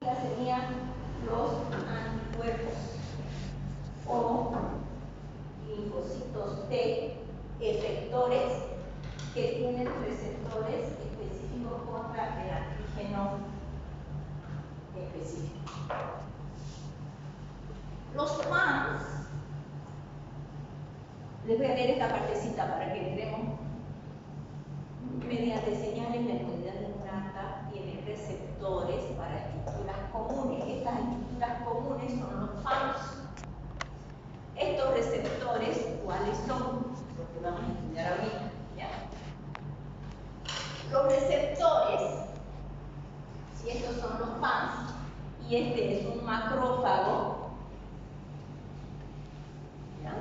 serían los anticuerpos o linfocitos T efectores que tienen receptores específicos contra el antígeno específico. Los PANS, les voy a leer esta partecita para que entremos. Mediante señales, la inmunidad innata tiene receptores para estructuras comunes. Estas estructuras comunes son los PANS. Estos receptores, ¿cuáles son? Los que vamos a estudiar ahorita, ¿ya? Los receptores, si estos son los PANS, y este es un macrófago, ¿ya?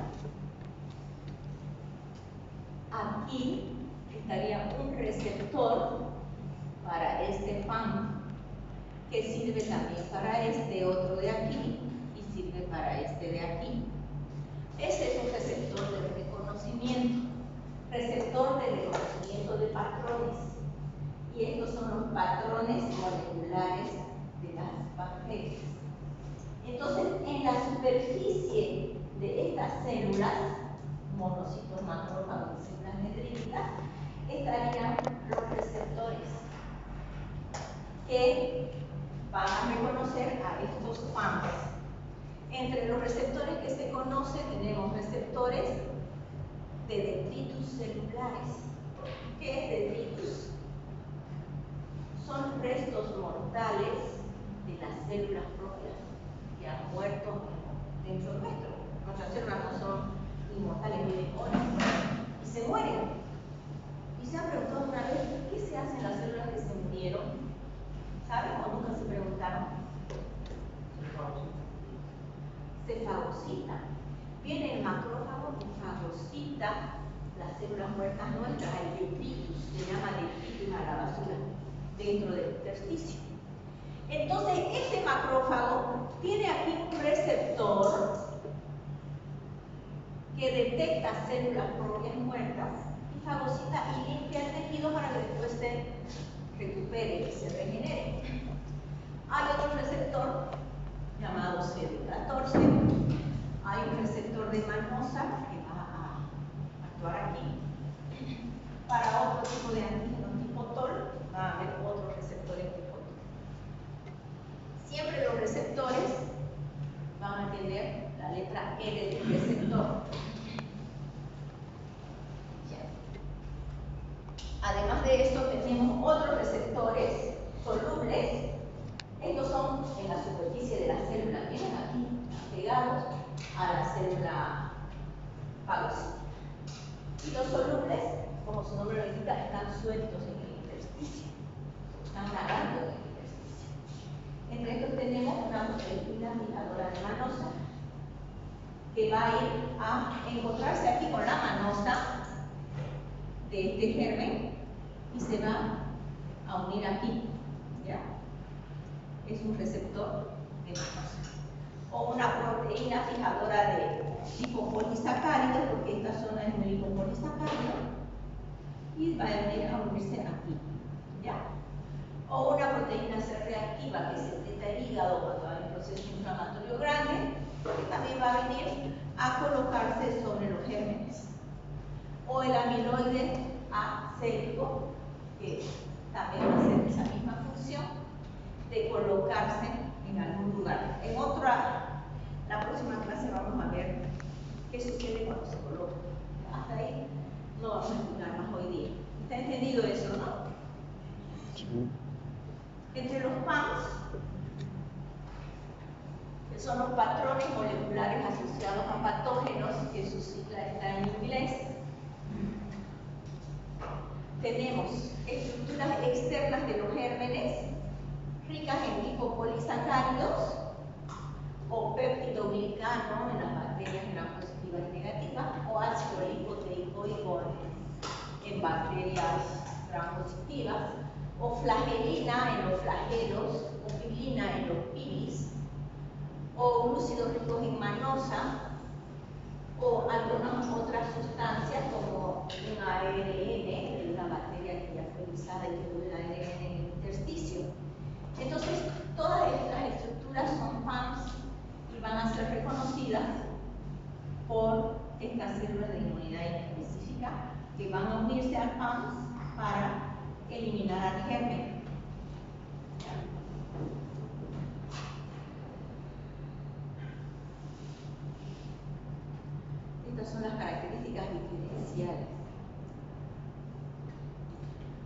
Aquí estaría un receptor para este PAN, que sirve también para este otro de aquí y sirve para este de aquí. Ese es un receptor de reconocimiento de patrones. Y estos son los patrones moleculares de las bacterias. Entonces, en la superficie de estas células, monocitos, macrófagos y células nedríticas, estarían los receptores que van a reconocer a estos PANs. Entre los receptores que se conocen tenemos receptores de detritus celulares. ¿Qué es detritus? Son restos mortales de las células propias que han muerto dentro nuestro. Nuestras células no son inmortales, viven horas y se mueren. ¿Y se han preguntado una vez qué se hace en las células que se murieron? ¿Saben o nunca se preguntaron? Se fagocitan. Viene el macrófago y fagocita las células muertas nuestras, el detritus, se llama detritus a la basura, dentro del intersticio. Entonces, este macrófago tiene aquí un receptor que detecta células propias muertas y fagocita y limpia el tejido para que después se recupere y se regenere. Hay otro receptor llamado CD14. Hay un receptor de manosa que va a actuar aquí. Para otro tipo de antígeno tipo TOL, va a haber otros receptores tipo TOL. Siempre los receptores van a tener la letra L del receptor. Además de esto, tenemos otros receptores solubles. Estos son en la superficie de la célula, vienen aquí, pegados a la célula fagocítica. Y los solubles, como su nombre lo indica, están sueltos en el intersticio, están nadando en el intersticio. Entre estos tenemos una proteína fijadora de manosa, que va a ir a encontrarse aquí con la manosa de este germen y se va a unir aquí, ¿ya? Es un receptor de manosa. O una proteína fijadora de liposacáridos, porque esta zona es un liposacárido, y va a unirse aquí, ¿ya? O una proteína C reactiva que secreta el hígado cuando hay un proceso inflamatorio grande, que también va a venir a colocarse sobre los gérmenes. O el amiloide acélico, que también va a hacer esa misma función de colocarse en algún lugar. En la próxima clase vamos a ver qué sucede cuando se coloca. Hasta ahí no vamos a explicar más hoy día. ¿Está entendido eso, no? Sí. Entre los PANs, que son los patrones moleculares asociados a patógenos, que su sigla está en inglés, tenemos estructuras externas de los gérmenes, ricas en lipopolisacáridos o péptido glicano en las bacterias gram positivas y negativas, o ácido lipoteicoico en bacterias gram positivas, o flagelina en los flagelos, o pilina en los pilis, o glúcidos ricos en manosa, o algunas otras sustancias como un ARN de una bacteria que ya fue usada y quedó el ARN en el intersticio. Entonces, todas estas significa que van a unirse al PAMS para eliminar al germen. Estas son las características diferenciales.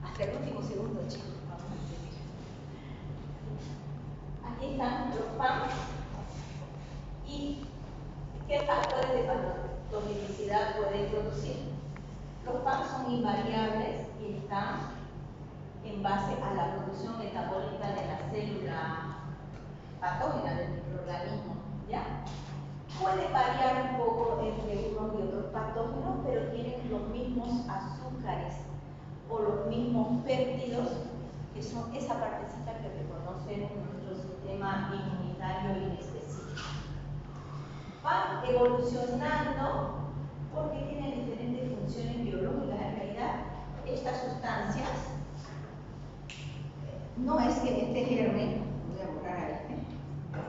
Hasta el último segundo, chicos. Vamos a seguir. Aquí están los PAMS y qué factores de patogenicidad pueden producir. Los PAMS son invariables y están en base a la producción metabólica de la célula patógena del microorganismo, ¿ya? Puede variar un poco entre unos y otros patógenos, pero tienen los mismos azúcares o los mismos péptidos, que son esa partecita que reconocen en nuestro sistema inmunitario inespecífico. Van evolucionando porque tienen diferentes funciones biológicas. En realidad, estas sustancias no es que en este germen, voy a borrar a este,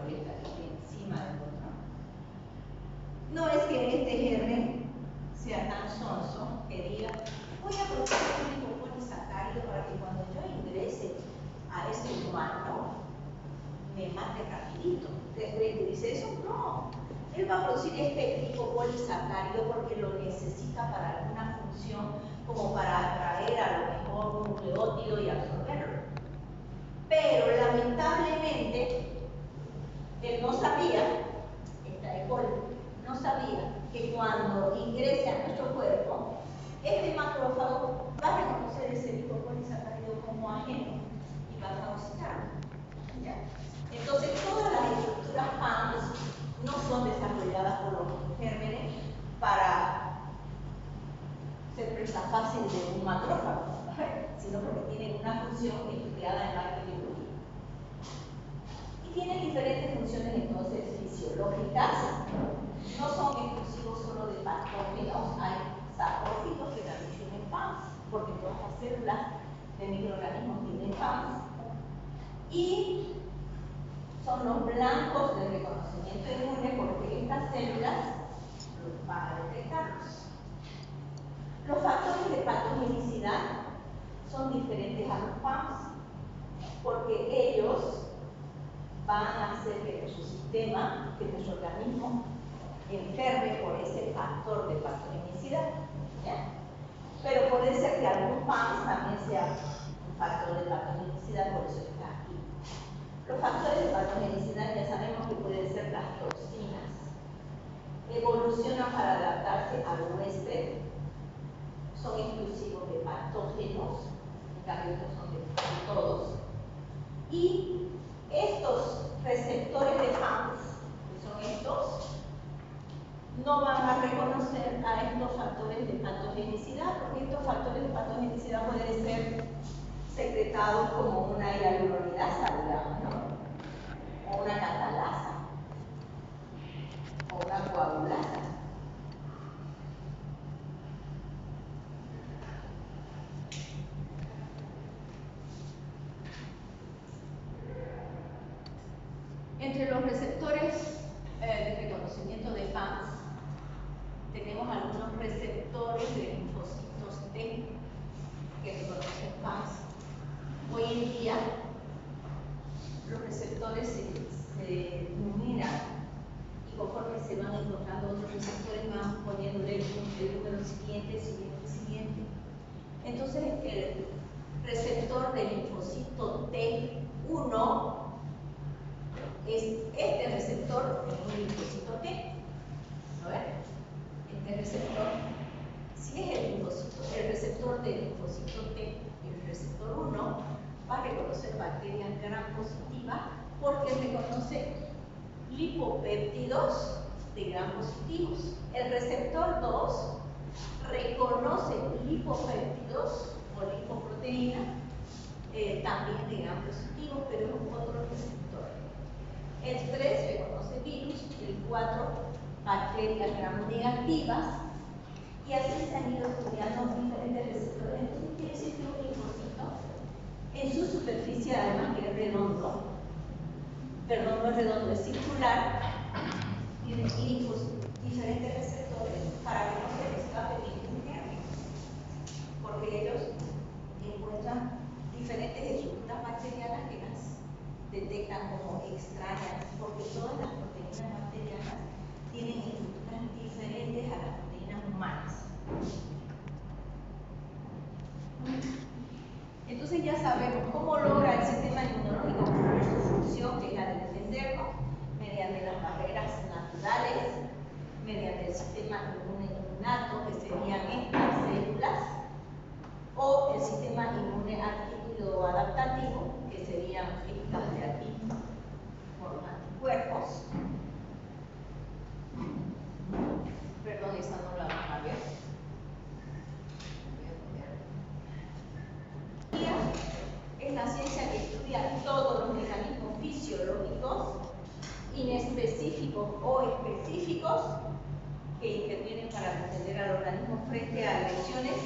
voy a estar aquí encima del otro. No es que en este germen sea tan sonso que diga, voy a producir un lipopolisacárido para que cuando yo ingrese a este humano me mate rapidito. ¿Ustedes creen que dice eso? No. Él va a producir este lipopolisacárido porque lo necesita para alguna función, como para atraer a lo mejor un nucleótido y absorberlo. Pero lamentablemente, él no sabía, no sabía que cuando ingrese a nuestro cuerpo, este macrófago va a reconocer ese lipopolisacárido como ajeno y va a fagocitarlo. ¿Ya? Entonces, todas las estructuras PAMS no son desarrolladas por los gérmenes para ser presa fácil de un macrófago, sino porque tienen una función estudiada en la biología. Y tienen diferentes funciones entonces fisiológicas, no son exclusivos solo de patógenos, hay saprófitos que también tienen PAMS, porque todas las células de microorganismos tienen PAMS, y son los blancos de reconocimiento inmune porque estas células van a detectarlos. Los factores de patogenicidad son diferentes a los PAMS porque ellos van a hacer que nuestro sistema, que nuestro organismo enferme por ese factor de patogenicidad. ¿Ya? Pero puede ser que algún PAMS también sea un factor de patogenicidad, por eso está aquí. Los factores de patogenicidad ya sabemos que pueden ser las toxinas. Evolucionan para adaptarse al huésped, son exclusivos de patógenos, en cambio estos son de todos. Y estos receptores de PAMS, que son estos, no van a reconocer a estos factores de patogenicidad, porque estos factores de patogenicidad pueden ser secretados como una hialuronidasa, digamos, ¿no? O una catalasa, o una coagulasa. Entre los receptores de reconocimiento de PAMS, tenemos algunos receptores de linfocitos T que reconocen PAMS. Hoy en día, los receptores se numeran y conforme se van encontrando otros receptores van poniéndole el número siguiente. Entonces, el receptor del linfocito T1 es este receptor en un linfocito T. ¿No ven? Este receptor, si es el receptor del linfocito T, el receptor 1, va a reconocer bacterias gram positivas porque reconoce lipopéptidos de gram positivos. El receptor 2 reconoce lipopéptidos o lipoproteínas también de gram positivos, pero es otro receptor. El 3 reconoce virus, el 4 bacterias gram negativas, y así se han ido estudiando diferentes receptores. Entonces quiere decir que un linfocito en su superficie, además que es redondo, perdón, no es redondo, es circular, tiene diferentes receptores para que no se le escape ningún germen. porque ellos encuentran diferentes estructuras bacterianas que las detectan como extrañas, porque todas las proteínas bacterianas tienen estructuras diferentes a las proteínas humanas. Entonces ya sabemos cómo logra el sistema inmunológico cumplir su función, que es la de defendernos, mediante las barreras naturales, mediante el sistema inmune innato, que serían estas células, o el sistema inmune adquirido o adaptativo, que serían estas de aquí, por los anticuerpos. Perdón, esa no la van a ver. Es la ciencia que estudia todos los mecanismos fisiológicos, inespecíficos o específicos, que intervienen para defender al organismo frente a agresiones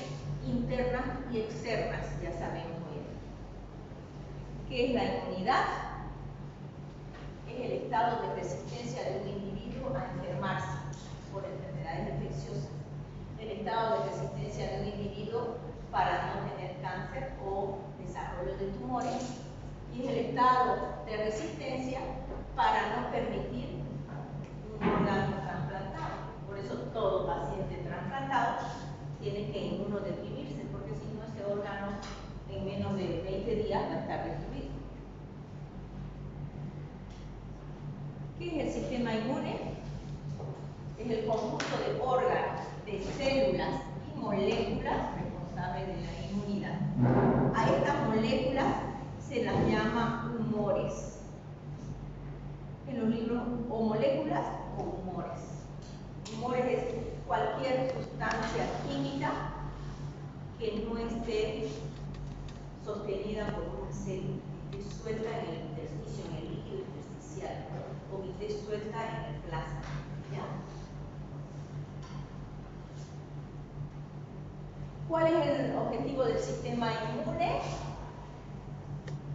internas y externas, ya sabemos bien. ¿Qué es la inmunidad? Es el estado de resistencia de un individuo a enfermarse por enfermedades infecciosas. El estado de resistencia de un individuo para no tener cáncer o desarrollo de tumores, y es el estado de resistencia para no permitir un órgano trasplantado. Por eso todo paciente trasplantado tiene que inmunodeprimirse, porque si no, ese órgano en menos de 20 días va a estar destruido. ¿Qué es el sistema inmune? Es el conjunto de órganos, de células y moléculas responsables de la inmunidad. A estas moléculas se las llama humores. En los libros, o moléculas o humores. Humores es cualquier sustancia química que no esté sostenida por una célula, que esté suelta en el intersticio, en el líquido intersticial, o que esté suelta en el plasma. ¿Ya? ¿Cuál es el objetivo del sistema inmune?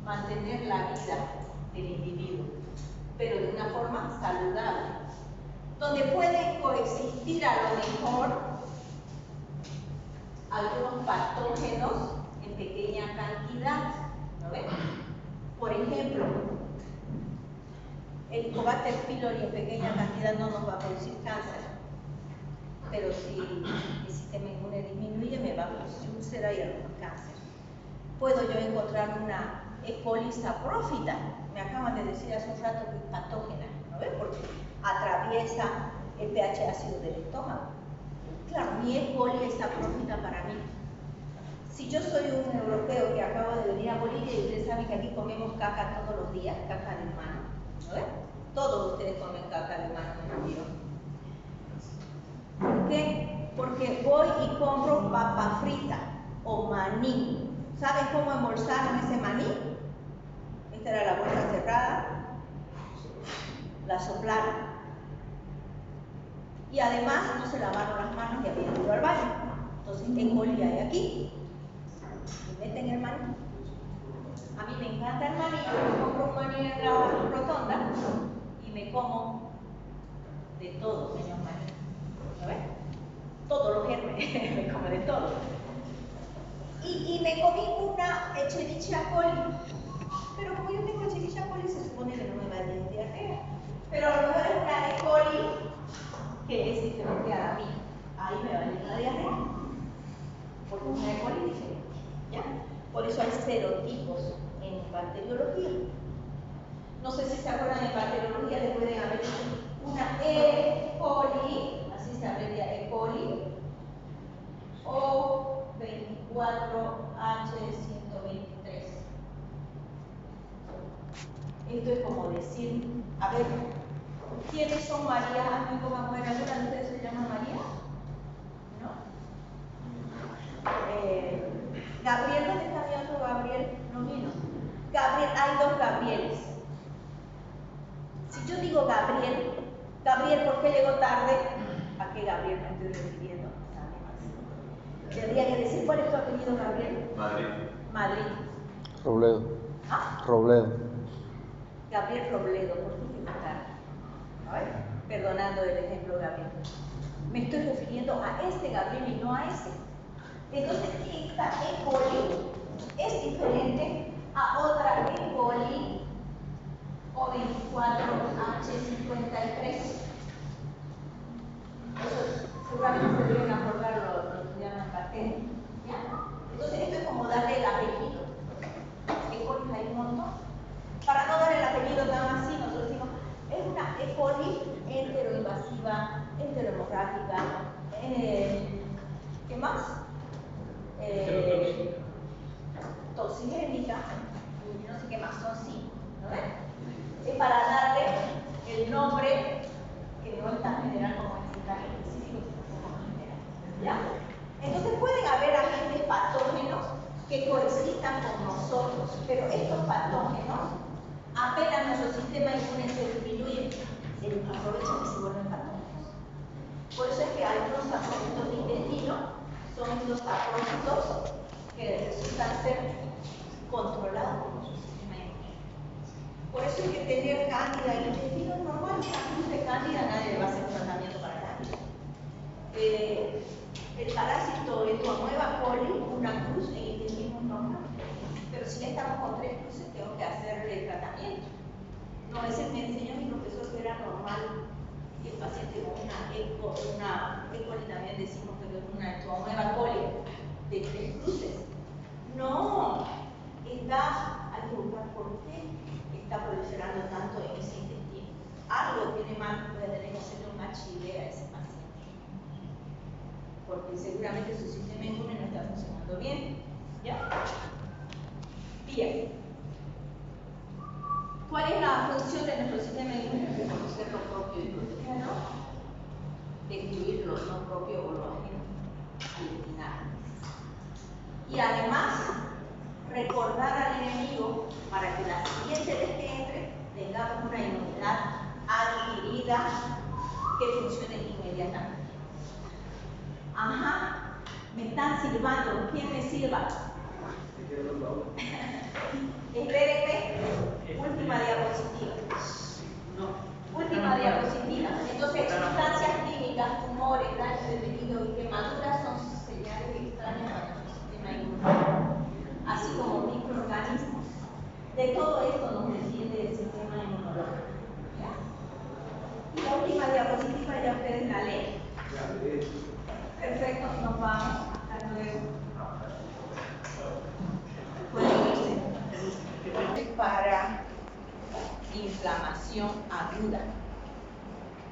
Mantener la vida del individuo, pero de una forma saludable, donde pueden coexistir a lo mejor algunos patógenos en pequeña cantidad, ¿no ven? Por ejemplo, el Helicobacter pylori en pequeña cantidad no nos va a producir cáncer, pero si el sistema inmune disminuye me va a producir úlcera y algún cáncer. Puedo yo encontrar una E. coli saprófita, me acaban de decir hace un rato que es patógena, ¿no ven? Porque atraviesa el pH ácido del estómago. Claro, mi E. coli es saprófita para mí. Si yo soy un europeo que acabo de venir a Bolivia y ustedes saben que aquí comemos caca todos los días, caca de humano, ¿no ven? Todos ustedes comen caca de humano, ¿me entiendo? ¿Por qué? Porque voy y compro papa frita o maní. ¿Saben cómo embolsaron ese maní? Esta era la bolsa cerrada, la soplaron. Y además no se lavaron las manos y habían ido al baño. Entonces, E. coli hay aquí. Y meten el maní. A mí me encanta el maní, yo compro un maní en la rotonda y me como de todo, menos maní. ¿Lo ven? Todos los gérmenes, me como de todo. Y me comí una Escherichia coli. Pero como yo tengo Escherichia coli, se supone que no me va a dar diarrea. Pero a lo mejor es una E. coli que es diferente a la mía. Ahí me va a dar la diarrea. Porque es una E. coli diferente. ¿Ya? Por eso hay serotipos en bacteriología. No sé si se acuerdan, en bacteriología le pueden haber una E. coli, así se abrevia E. coli, o 24H123. Esto es como decir, a ver, ¿quiénes son María? ¿Alguien como mujer? ¿Alguna de ustedes se llama María? ¿No? Gabriel, ¿dónde está mi otro Gabriel? No vino. Gabriel, hay dos Gabrieles. Si yo digo Gabriel, Gabriel, ¿por qué llegó tarde? ¿A qué Gabriel me estoy refiriendo? Tendría que decir, ¿cuál es tu apellido, Gabriel? Madrid. Madrid. Robledo. ¿Ah? Robledo. Gabriel Robledo, ¿por qué llegó tarde? A ver, perdonando el ejemplo, Gabriel. Me estoy refiriendo a este Gabriel y no a ese. Entonces, esta E. coli es diferente a otra E. coli O24H53. Eso seguramente se deben acordar, lo estudiaron en cartel. ¿Ya? Entonces, esto es como darle el apellido. E. coli hay un montón. Para no dar el apellido tan así, nosotros decimos, es una E. coli enteroinvasiva, enterohemorrágica, ¿qué más? Toxigénica, y no sé qué más, son 5, ¿no ven? Es para darle el nombre que no es tan general como es tan específico, sino como general, ¿ya? Entonces pueden haber agentes patógenos que coexistan con nosotros, pero estos patógenos apenas nuestro sistema inmune se disminuye, se aprovechan y se vuelven patógenos. Por eso es que algunos apósitos de intestino son estos apósitos que resultan ser controlados por nuestro sistema inmune. Por eso hay que tener cándida en el intestino normal, una cruz de cándida, nadie le va a hacer un tratamiento para cándida. El parásito Etoamoeba coli, una cruz en el intestino normal. Pero si ya estamos con 3 cruces, tengo que hacerle el tratamiento. No, ese me enseñó mi profesor que era normal que el paciente con una E. coli también decimos que es una Etoamoeba coli de 3 cruces. No, hay que buscar por qué está proliferando tanto en ese intestino. Algo tiene mal, voy a tener que hacerle un HIV a ese paciente. Porque seguramente su sistema inmune no está funcionando bien. ¿Ya? Bien. ¿Cuál es la función de nuestro sistema inmune? Reconocer lo propio y lo ajeno, destruir lo no propio o lo ajeno, eliminar. Y además, recordar al enemigo para que la siguiente vez que entre tengamos una inmunidad adquirida que funcione inmediatamente. Ajá, me están silbando. ¿Quién me silba? Espérenme. Última diapositiva. No. Última diapositiva. Entonces, sustancias químicas, tumores, daño de tejido y quemaduras son señales extrañas para nuestro sistema inmune, así como microorganismos. De todo esto nos defiende el sistema inmunológico. ¿Ya? Y la última diapositiva ya ustedes la leen. Perfecto, nos vamos. Hasta luego. Pueden irse. Para inflamación aguda.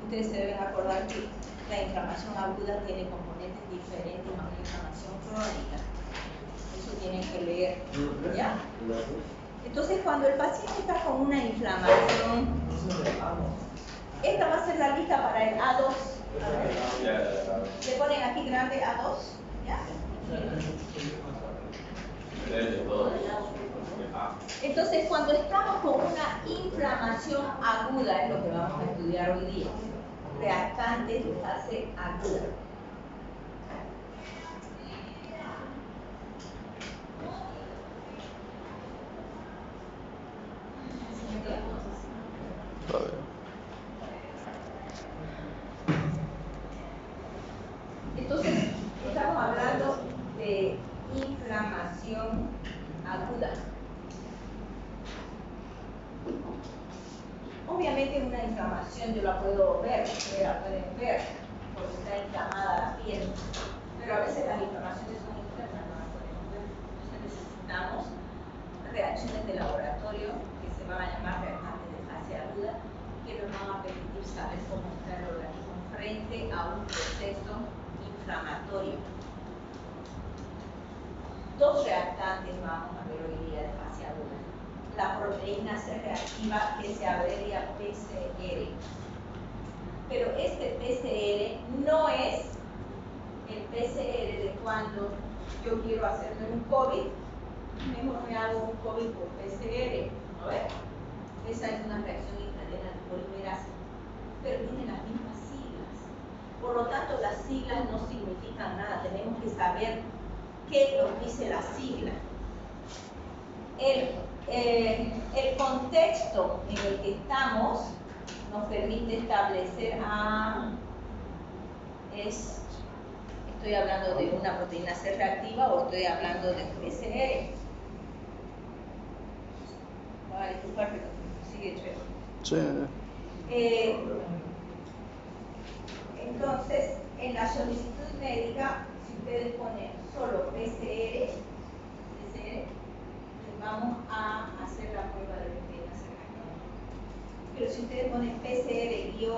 Ustedes se deben acordar que la inflamación aguda tiene componentes diferentes a una inflamación crónica. Eso tienen que leer. ¿Ya? Entonces, cuando el paciente está con una inflamación, esta va a ser la lista para el A2. Le ponen aquí grande A2. ¿Ya? Entonces, cuando estamos con una inflamación aguda, es lo que vamos a estudiar hoy día, reactantes de fase aguda. Entonces, estamos hablando de inflamación aguda. Obviamente una inflamación yo la puedo ver, ustedes la pueden ver, porque está inflamada la piel, pero a veces las inflamaciones son internas, no las podemos ver. Entonces necesitamos reacciones de laboratorio que se van a llamar reactantes de fase aguda, que nos van a permitir saber cómo está el organismo frente a un proceso inflamatorio. Dos reactantes vamos a ver hoy día de fase aguda. La proteína C reactiva, que se abrevia PCR. Pero este PCR no es el PCR de cuando yo quiero hacerme un COVID, mejor me hago un COVID por PCR, ¿no ves? Esa es una reacción en cadena de polimerasa, pero tiene las mismas siglas. Por lo tanto, las siglas no significan nada, tenemos que saber qué nos dice la sigla. El contexto en el que estamos nos permite establecer esto estoy hablando de una proteína C reactiva o estoy hablando de un PCR. Vale, disculpa, pero sigue chévere. Sí. Entonces, en la solicitud médica, si ustedes ponen solo PCR, les vamos a hacer la prueba de proteína C reactiva. Pero si ustedes ponen PCR-dengue,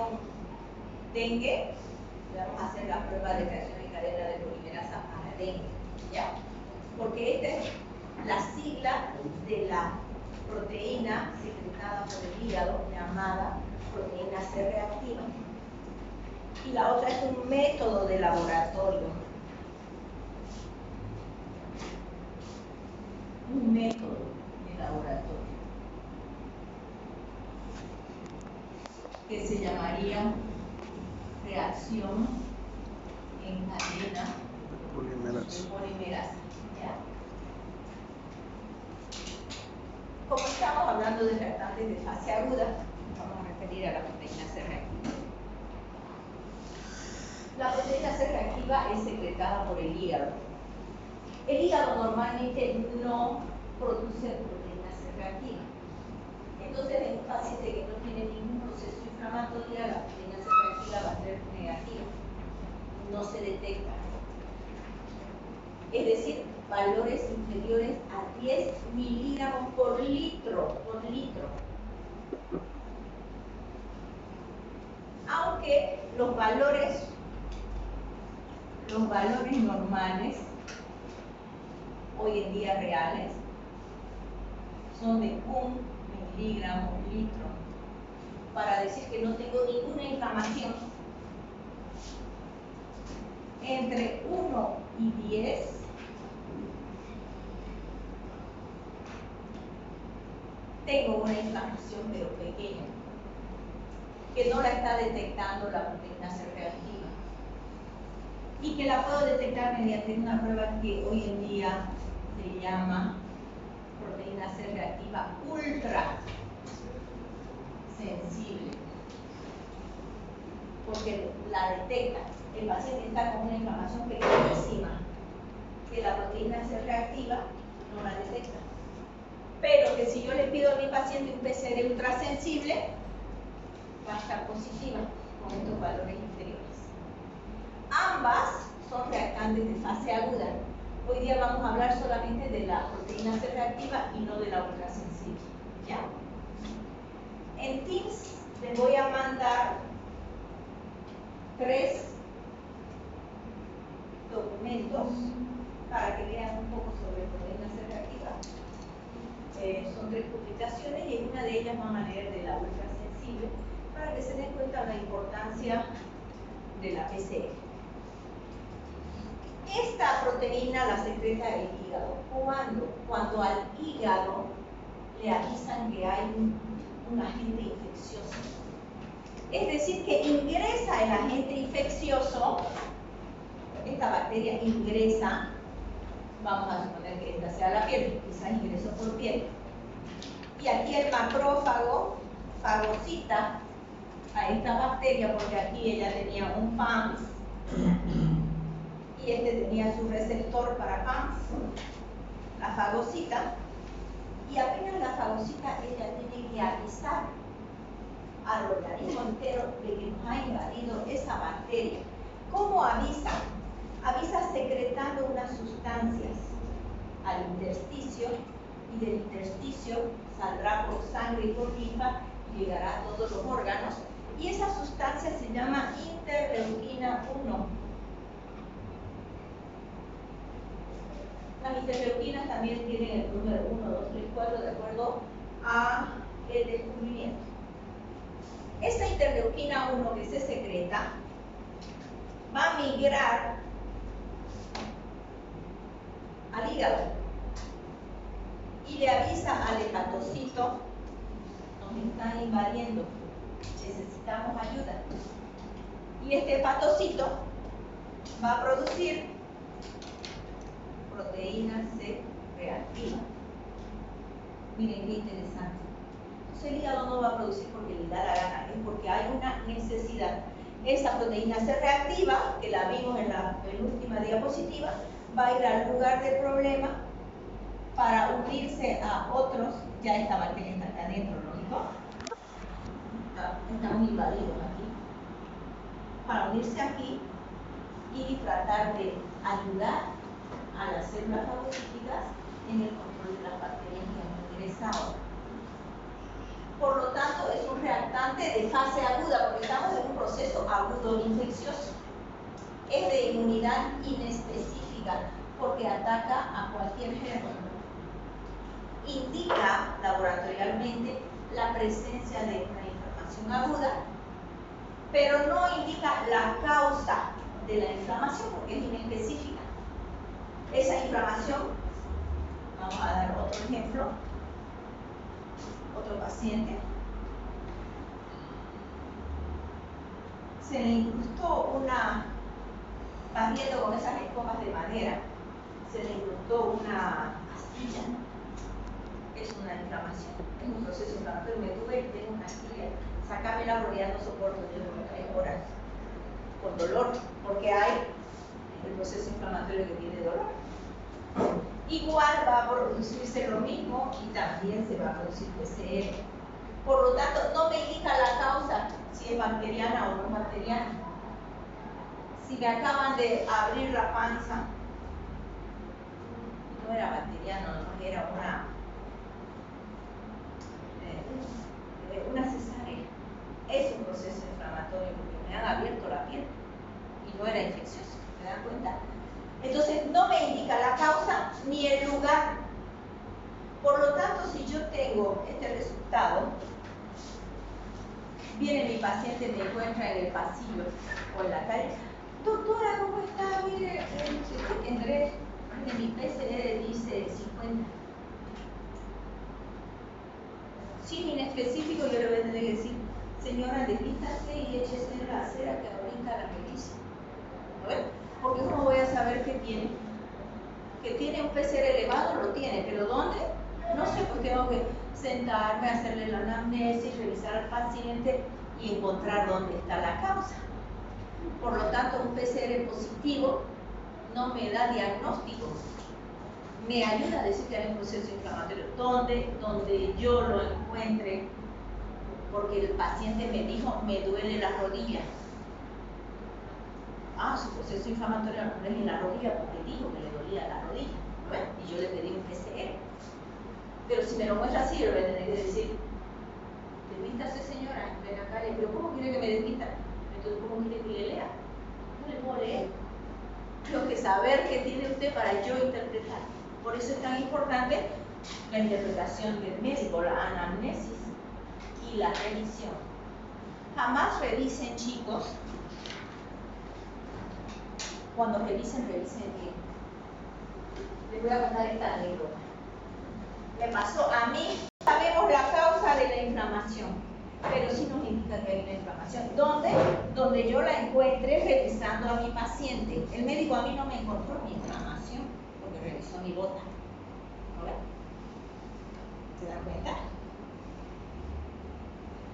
le vamos a hacer la prueba de reacción en cadena de polimerasa para dengue, ¿ya? Porque esta es la sigla de la proteína secretada por el hígado llamada proteína C reactiva. Y la otra es un método de laboratorio. Un método de laboratorio que se llamaría reacción en cadena de polimerasa. ¿Ya? Como estamos hablando de reactantes de fase aguda, vamos a referir a la proteína C reactiva. La proteína C reactiva es secretada por el hígado. El hígado normalmente no produce proteína C reactiva. Entonces, en un paciente que no tiene ningún proceso inflamatorio, la proteína C reactiva va a ser negativa. No se detecta. Es decir, valores inferiores a 10 miligramos por litro. Aunque los valores normales, hoy en día reales, son de 1 miligramo por litro. Para decir que no tengo ninguna inflamación, entre 1 y 10 tengo una inflamación pero pequeña, que no la está detectando la proteína C reactiva y que la puedo detectar mediante una prueba que hoy en día se llama proteína C reactiva ultra sensible, porque la detecta. El paciente está con una inflamación pequeñísima que la proteína C reactiva no la detecta. Pero que si yo le pido a mi paciente un PCR ultrasensible, va a estar positiva con estos valores inferiores. Ambas son reactantes de fase aguda. Hoy día vamos a hablar solamente de la proteína C reactiva y no de la ultrasensible. ¿Ya? En Teams les voy a mandar 3 documentos para que vean un poco sobre proteína C reactiva. Son 3 publicaciones y en una de ellas van a leer de la ultrasensible para que se den cuenta de la importancia de la PCR. Esta proteína la secreta el hígado. Cuando al hígado le avisan que hay un agente infeccioso. Es decir, que ingresa el agente infeccioso, esta bacteria ingresa, vamos a suponer que esta sea la piel, quizás ingresó por piel. Y aquí el macrófago fagocita a esta bacteria, porque aquí ella tenía un PAMS y este tenía su receptor para PAMS, la fagocita, y apenas la fagocita ella tiene que avisar al organismo entero de que nos ha invadido esa bacteria. ¿Cómo avisa? Avisa secretando unas sustancias al intersticio, y del intersticio saldrá por sangre y por linfa, llegará a todos los órganos, y esa sustancia se llama interleuquina 1. Las interleuquinas también tienen el número 1, 2, 3, 4 de acuerdo a el descubrimiento. Esta interleuquina 1 que se secreta va a migrar al hígado y le avisa al hepatocito: nos están invadiendo, necesitamos ayuda. Y este hepatocito va a producir proteína C reactiva. Miren qué interesante. Entonces el hígado no va a producir porque le da la gana, es porque hay una necesidad. Esa proteína C reactiva, que la vimos en la penúltima diapositiva, va a ir al lugar del problema para unirse a otros. Ya esta bacteria está acá adentro, lógico. Estamos invadidos aquí. Para unirse aquí y tratar de ayudar a las células fagocíticas en el control de las bacterias que han ingresado. Por lo tanto, es un reactante de fase aguda, porque estamos en un proceso agudo infeccioso. Es de inmunidad inespecífica, porque ataca a cualquier germen. Indica laboratorialmente la presencia de una inflamación aguda, pero no indica la causa de la inflamación, porque es inespecífica. Esa inflamación, vamos a dar otro ejemplo, otro paciente, se le incrustó una, barriendo con esas escobas de madera, se le incrustó una astilla. Es una inflamación, es un proceso inflamatorio. Me tuve que tener una astilla, sacámela porque ya no soporto, yo no 3 horas con dolor, porque hay el proceso inflamatorio que tiene dolor. Igual va a producirse lo mismo y también se va a producir PCR. Por lo tanto, no me indica la causa, si es bacteriana o no bacteriana. Si me acaban de abrir la panza, no era bacteriano, no era una cesárea. Es un proceso inflamatorio porque me han abierto la piel y no era infeccioso, ¿me dan cuenta? Entonces no me indica la causa ni el lugar. Por lo tanto, si yo tengo este resultado, viene mi paciente, me encuentra en el pasillo o en la calle, doctora, ¿cómo está? Mire, entré en mi PCR, dice 50. Sin inespecífico, yo le voy a tener que decir, señora, desvístase y échese la cera que ahorita la revisa. ¿No ven? Porque ¿cómo voy a saber qué tiene? Que tiene un PCR elevado, lo tiene, pero ¿dónde? No sé, pues tengo que sentarme, hacerle la anamnesis, revisar al paciente y encontrar dónde está la causa. Por lo tanto, un PCR positivo no me da diagnóstico. Me ayuda a decir que hay un proceso inflamatorio. Donde yo lo encuentre, porque el paciente me dijo, me duele la rodilla. Ah, su proceso inflamatorio no es en la rodilla porque dijo que le dolía la rodilla. ¿Ven? Y yo le pedí un PCR. Pero si me lo muestra así, yo le voy a tener que decir, desvístase señora, en plena calle, pero ¿cómo quiere que me desvista? Entonces, ¿cómo quiere que le lea? No le puedo leer. Tengo que saber qué tiene usted para yo interpretar. Por eso es tan importante la interpretación del médico, la anamnesis y la revisión. Jamás revisen, chicos. Cuando revisen bien. Les voy a contar esta anécdota. Me pasó a mí, sabemos la causa de la inflamación, pero sí nos indica que hay una inflamación. ¿Dónde? Donde yo la encuentre revisando a mi paciente. El médico a mí no me encontró mi inflamación, porque revisó mi bota. ¿No ven? ¿Se dan cuenta?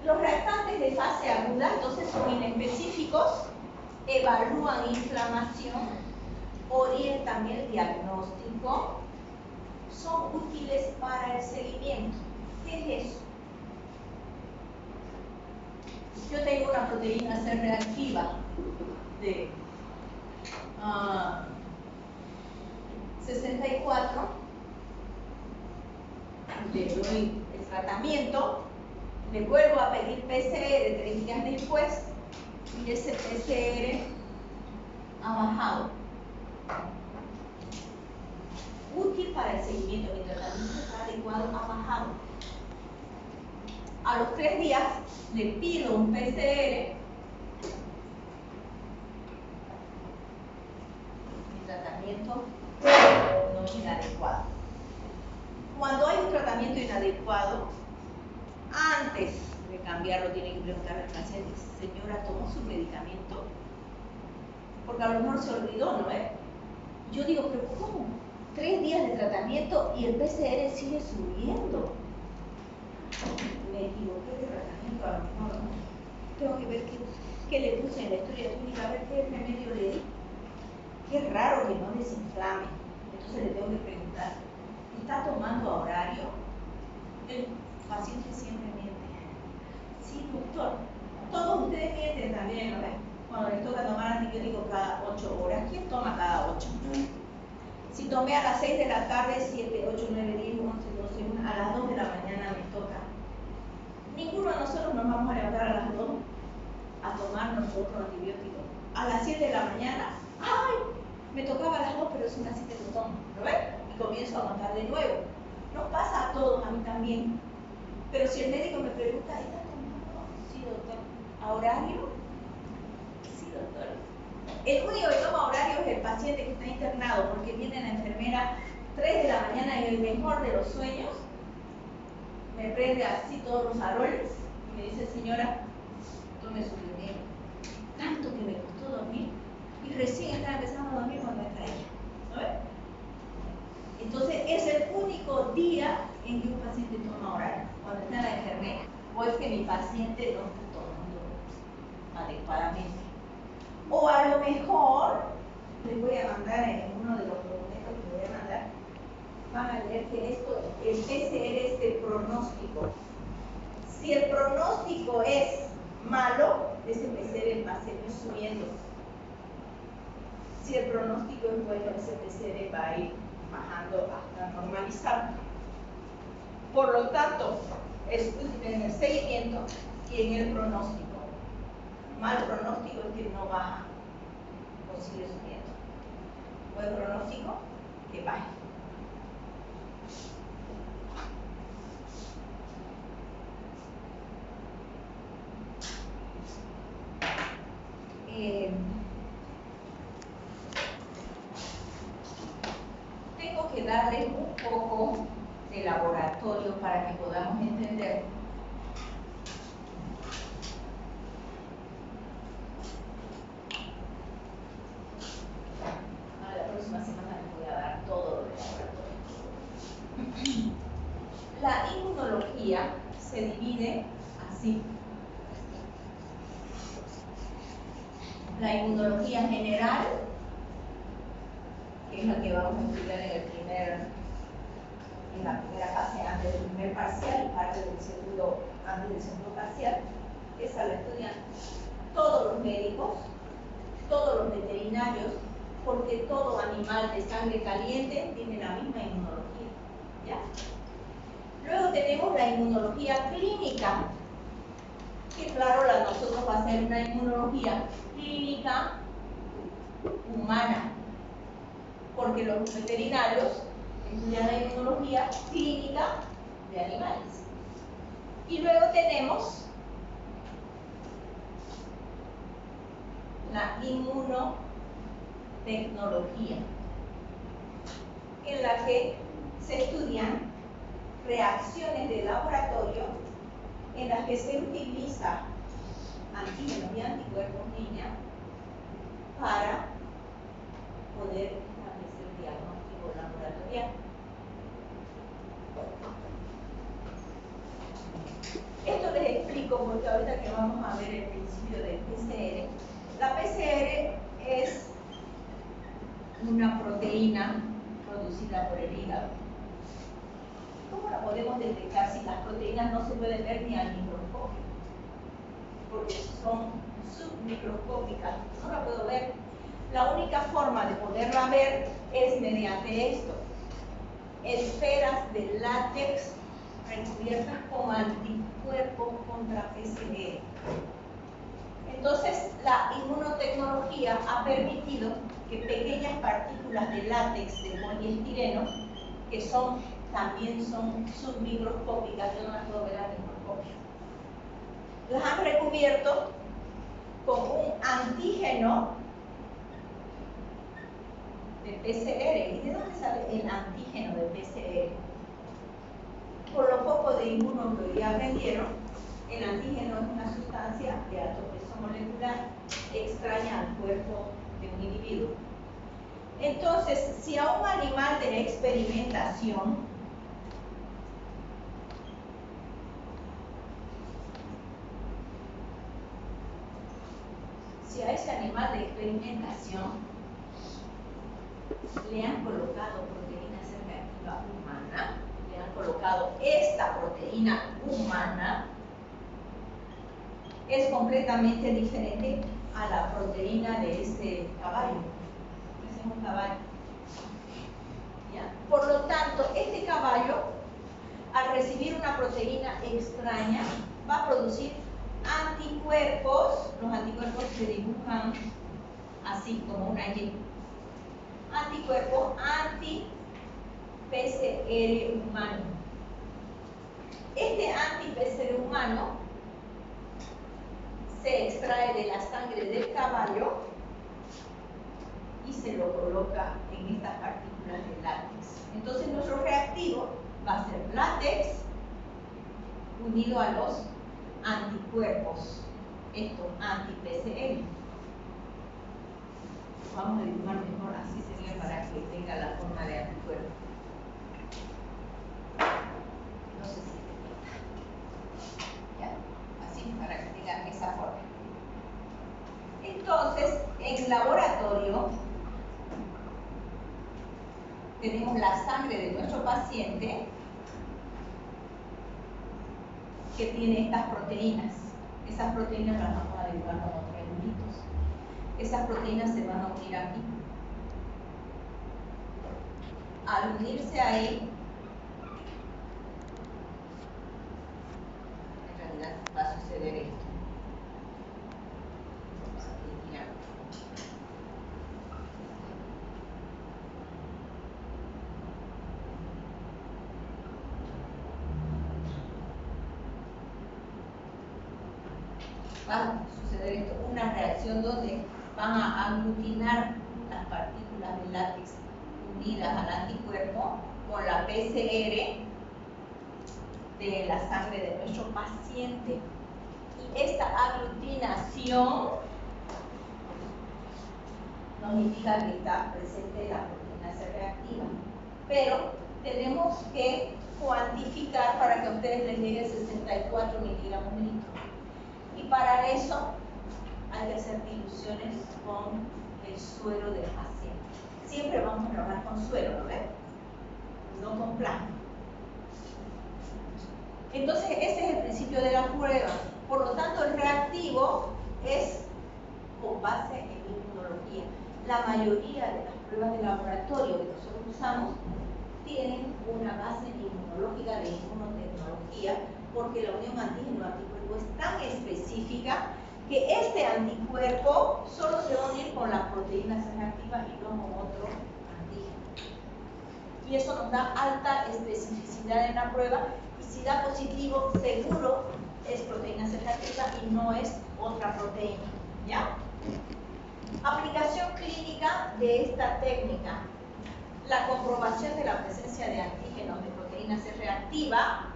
Los reactantes de fase aguda, entonces, son inespecíficos, evalúan inflamación, orientan el diagnóstico, son útiles para el seguimiento. ¿Qué es eso? Yo tengo una proteína C reactiva de 64, le doy el tratamiento, le vuelvo a pedir PCR 3 días después y ese PCR ha bajado. Útil para el seguimiento, mi tratamiento está adecuado, ha bajado. A los 3 días le pido un PCR. Mi tratamiento no es inadecuado. Cuando hay un tratamiento inadecuado, antes de cambiarlo tiene que preguntar al paciente, señora, ¿tomó su medicamento? Porque a lo mejor se olvidó, ¿no es? Yo digo, pero ¿cómo? 3 días de tratamiento y el PCR sigue subiendo. Me equivoqué de tratamiento, a lo mejor, ¿no? Tengo que ver qué ¿qué le puse en la historia clínica? A ver qué remedio le di. Qué raro que no desinflame. Entonces le tengo que preguntar, ¿está tomando a horario? El paciente siempre miente. Sí, doctor. Todos ustedes mienten también, ¿no ven? Cuando les toca tomar antibiótico cada 8 horas. ¿Quién toma cada 8? Si tomé a las 6 de la tarde, 7, 8, 9, 10, 11, 12, 1, a las 2 de la mañana me toca. Ninguno de nosotros nos vamos a levantar a las 2 a tomarnos otro antibiótico. A las 7 de la mañana, ¡ay! Me tocaba a las 2, pero son las 7 que tomo. ¿Lo ven? Y comienzo a matar de nuevo. Nos pasa a todos, a mí también. Pero si el médico me pregunta, ¿está tomando? Sí, doctor. ¿A horario? Sí, doctor. El único que toma horario es el paciente que está internado, porque viene la enfermera 3 de la mañana en el mejor de los sueños, me prende así todos los faroles y me dice, señora, tome su remedio. Tanto que me costó dormir y recién está empezando a dormir cuando entra ella. ¿No ves? Entonces es el único día en que un paciente toma horario, cuando está la enfermera, o es que mi paciente no está tomando adecuadamente. O a lo mejor, les voy a mandar en uno de los documentos que les voy a mandar, van a leer que el PCR es de pronóstico. Si el pronóstico es malo, ese PCR va a seguir subiendo. Si el pronóstico es bueno, ese PCR va a ir bajando hasta normalizar. Por lo tanto, es útil en el seguimiento y en el pronóstico. Mal pronóstico es que no baja o sigue subiendo. Buen pronóstico, que baje. Tengo que darles un poco de laboratorio para que podamos entender. La próxima semana les voy a dar todo lo de laboratorio. La inmunología se divide así. La inmunología general, que es la que vamos a estudiar en la primera fase antes del primer parcial y parte del segundo antes del segundo parcial. Esa la estudian todos los médicos, todos los veterinarios, porque todo animal de sangre caliente tiene la misma inmunología. ¿Ya? Luego tenemos la inmunología clínica, que claro, nosotros va a ser una inmunología clínica humana, porque los veterinarios estudian la inmunología clínica de animales. Y luego tenemos la inmunotecnología, en la que se estudian reacciones de laboratorio en las que se utiliza antígenos y anticuerpos niña para poder establecer diagnóstico laboratorial. Esto les explico porque ahorita que vamos a ver el principio del PCR, la PCR es una proteína producida por el hígado. ¿Cómo la podemos detectar si las proteínas no se pueden ver ni al microscopio? Porque son submicroscópicas, no la puedo ver. La única forma de poderla ver es mediante esto: esferas de látex recubiertas con anticuerpos contra PCR. Entonces, la inmunotecnología ha permitido que pequeñas partículas de látex de poliestireno, que también son submicroscópicas, yo no las puedo ver al microscopio, las han recubierto con un antígeno de PCR. ¿Y de dónde sale el antígeno de PCR? Por lo poco de inmuno que ya aprendieron, el antígeno es una sustancia de alto peso molecular extraña al cuerpo de un individuo. Entonces, si a un animal de experimentación si a ese animal de experimentación le han colocado proteína C reactiva humana, le han colocado esta proteína humana, es completamente diferente a la proteína de este caballo. Ese es un caballo. ¿Ya? Por lo tanto, este caballo, al recibir una proteína extraña, va a producir anticuerpos. Los anticuerpos se dibujan así, como una Y. Anticuerpo anti-PCR humano. Este anti-PCR humano se extrae de la sangre del caballo y se lo coloca en estas partículas de látex. Entonces nuestro reactivo va a ser látex unido a los anticuerpos, estos anti-PCR. Vamos a dibujar mejor, así sería para que tenga la forma de anticuerpo. No sé si ya, así para que tenga esa forma. Entonces, en el laboratorio tenemos la sangre de nuestro paciente que tiene estas proteínas. Esas proteínas las vamos a dibujar como triangulitos. Esas proteínas se van a unir aquí. Al unirse ahí, en realidad va a suceder esto. Vamos a eliminar. Va a suceder esto, una reacción donde van a aglutinar las partículas de látex unidas al anticuerpo con la PCR de la sangre de nuestro paciente. Y esta aglutinación nos indica que está presente la proteína C reactiva. Pero tenemos que cuantificar para que a ustedes les llegue 64 miligramos de litro. Y para eso hay que hacer diluciones con el suero del paciente. Siempre vamos a trabajar con suero, ¿no ven? No con plasma. Entonces, ese es el principio de la prueba. Por lo tanto, el reactivo es con base en inmunología. La mayoría de las pruebas de laboratorio que nosotros usamos tienen una base inmunológica de inmunotecnología, porque la unión antígeno-anticuerpo es tan específica que este anticuerpo solo se va a unir con la proteína C reactiva y no con otro antígeno. Y eso nos da alta especificidad en la prueba, y si da positivo, seguro es proteína C reactiva y no es otra proteína. ¿Ya? Aplicación clínica de esta técnica. La comprobación de la presencia de antígenos de proteína C reactiva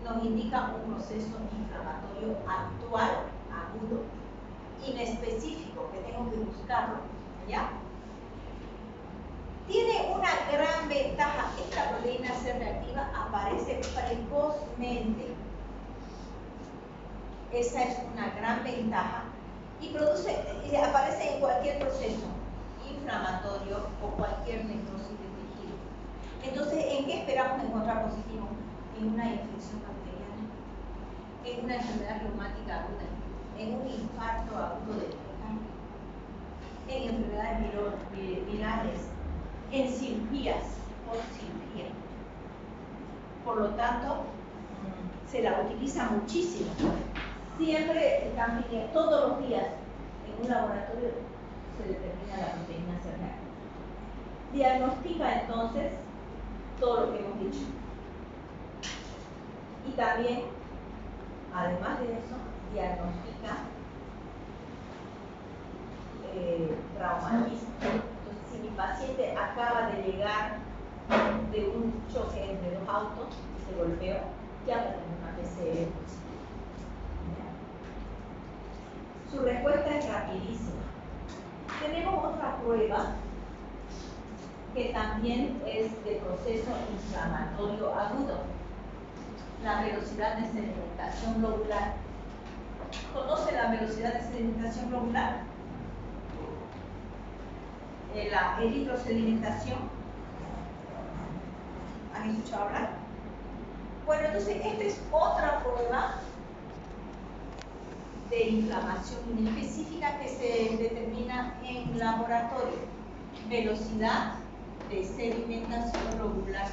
nos indica un proceso inflamatorio actual, agudo, inespecífico, que tengo que buscarlo, ¿ya? Tiene una gran ventaja. Esta proteína C reactiva aparece precozmente. Esa es una gran ventaja y aparece en cualquier proceso inflamatorio o cualquier necrosis de tejido. Entonces, ¿en qué esperamos encontrar positivo? En una infección bacteriana, en una enfermedad reumática aguda, en un infarto agudo del miocardio, en enfermedades virales, en cirugías, post-cirugía. Por lo tanto, se la utiliza muchísimo. Siempre están pidiendo, todos los días, en un laboratorio se determina la proteína C reactiva. Diagnostica entonces todo lo que hemos dicho. Y también, además de eso, diagnostica traumatismo. Entonces, si mi paciente acaba de llegar de un choque entre dos autos y se golpeó, ya va a tener una PCR positiva. Su respuesta es rapidísima. Tenemos otra prueba que también es de proceso inflamatorio agudo. La velocidad de sedimentación globular. ¿Conocen la velocidad de sedimentación globular? La eritrosedimentación. ¿Han escuchado hablar? Bueno, entonces esta es otra prueba de inflamación inespecífica que se determina en laboratorio. Velocidad de sedimentación globular.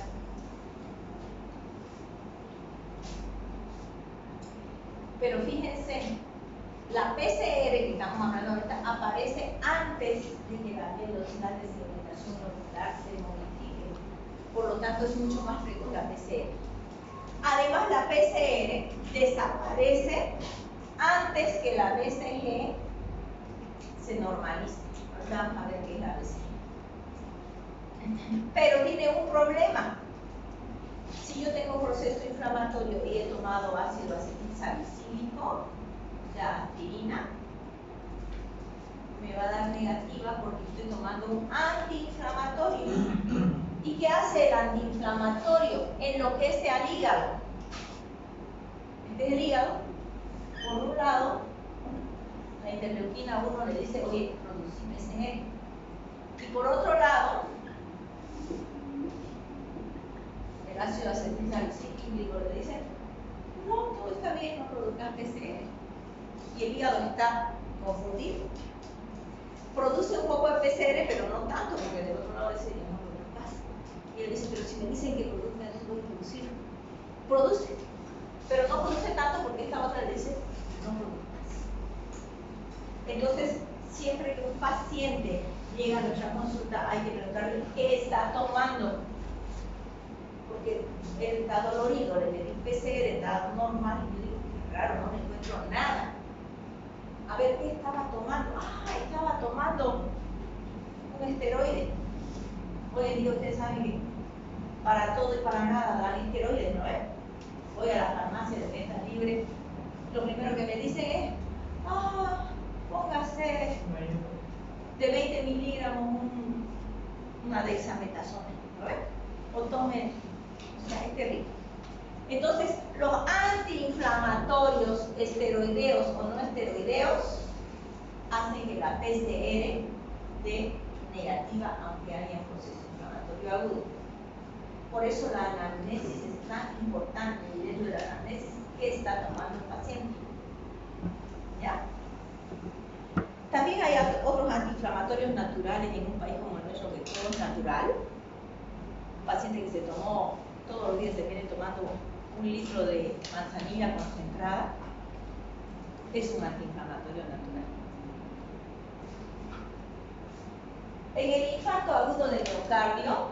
Pero fíjense, la PCR que estamos hablando ahorita aparece antes de que la velocidad de sedimentación globular se modifique. Por lo tanto, es mucho más frecuente la PCR. Además, la PCR desaparece antes que la BCG se normalice. Ahorita vamos a ver qué es la BCG. Pero tiene un problema. Si yo tengo proceso inflamatorio y he tomado ácido acetilsalicílico, la aspirina, me va a dar negativa porque estoy tomando un antiinflamatorio. ¿Y qué hace el antiinflamatorio? Enloquece al hígado. Este es el hígado. Por un lado, la interleuquina 1 le dice, oye, producime BCG. Y por otro lado, el ácido acetilsalicílico le dice, no, todo está bien, no produzcas BCG. Y el hígado está confundido. Produce un poco de PCR, pero no tanto, porque del otro lado dice, no produzcas. Y él dice, pero si me dicen que produzca, entonces voy a producir. Produce, pero no produce tanto porque esta otra le dice, no produzcas. Entonces, siempre que un paciente llega a nuestra consulta, hay que preguntarle qué está tomando. Porque él está dolorido, le pedí PCR, está normal, y yo digo, qué raro, no me encuentro nada. A ver, ¿qué estaba tomando? Ah, estaba tomando un esteroide. Hoy en día ustedes saben que para todo y para nada dan esteroides, ¿no es? Voy a la farmacia de venta libre, lo primero que me dicen es, póngase de 20 miligramos una dexametasona, ¿no es? O tome, o sea, es terrible. Entonces, los antiinflamatorios esteroideos o no esteroideos hacen que la PCR dé negativa aunque haya un proceso inflamatorio agudo. Por eso la anamnesis es tan importante, y dentro de la anamnesis, ¿qué está tomando el paciente? ¿Ya? También hay otros antiinflamatorios naturales en un país como el nuestro, que todo es natural. Un paciente que se tomó, todos los días se viene tomando 1 litro de manzanilla concentrada, es un antiinflamatorio natural. En el infarto agudo del miocardio,